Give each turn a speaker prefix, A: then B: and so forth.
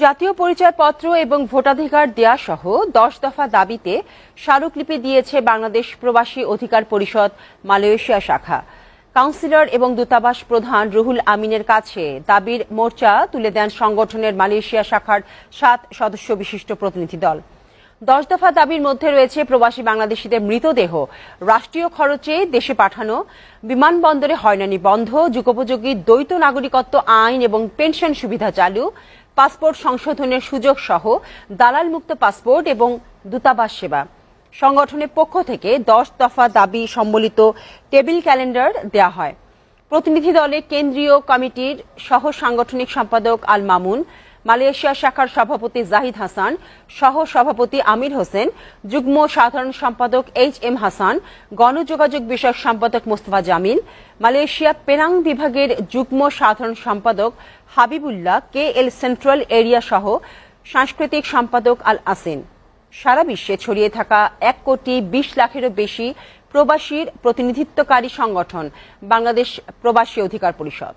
A: জাতীয় পরিচয়পত্র এবং ভোটাধিকার দেয়া সহ 10 দফা দাবিতে স্মারকলিপি দিয়েছে বাংলাদেশ প্রবাসী অধিকার পরিষদ মালয়েশিয়া শাখা। কাউন্সিলর এবং দূতাবাস প্রধান রুহুল আমিনের কাছে দাবির মোর্চা তুলে দেন সংগঠনের মালয়েশিয়া শাখার 7 সদস্য বিশিষ্ট প্রতিনিধি দল। 10 দফা দাবির মধ্যে রয়েছে প্রবাসী বাংলাদেশিদের মৃতদেহ রাষ্ট্রীয় খরচে দেশে পাঠানো, বিমানবন্দরে হয়রানি বন্ধ, যুগোপযোগী দ্বৈত নাগরিকত্ব আইন এবং পেনশন সুবিধা চালু, পাসপোর্ট সংশোধনের সুযোগ সহ দালাল মুক্ত পাসপোর্ট এবং দূতাবাস সেবা। সংগঠনের পক্ষ থেকে 10 দফা দাবি সম্বলিত টেবিল ক্যালেন্ডার দেয়া হয়। প্রতিনিধি দলে কেন্দ্রীয় কমিটির সহ সাংগঠনিক সম্পাদক আল মামুন, মালয়েশিয়া শাখার সভাপতি জাহিদ হাসান, সহ সভাপতি আমির হোসেন, যুগ্ম সাধারণ সম্পাদক HM হাসান, গণযোগাযোগ বিষয়ক সম্পাদক মোস্তফা জামিল, মালয়েশিয়া পেনাং বিভাগের যুগ্ম সাধারণ সম্পাদক হাবিবুল্লাহ KL সেন্ট্রাল এরিয়া সহ সাংস্কৃতিক সম্পাদক আল আসিন। সারা বিশ্বে ছড়িয়ে থাকা 1,20,00,000-এরও বেশি প্রবাসীর প্রতিনিধিত্বকারী সংগঠন বাংলাদেশ প্রবাসী অধিকার পরিষদ।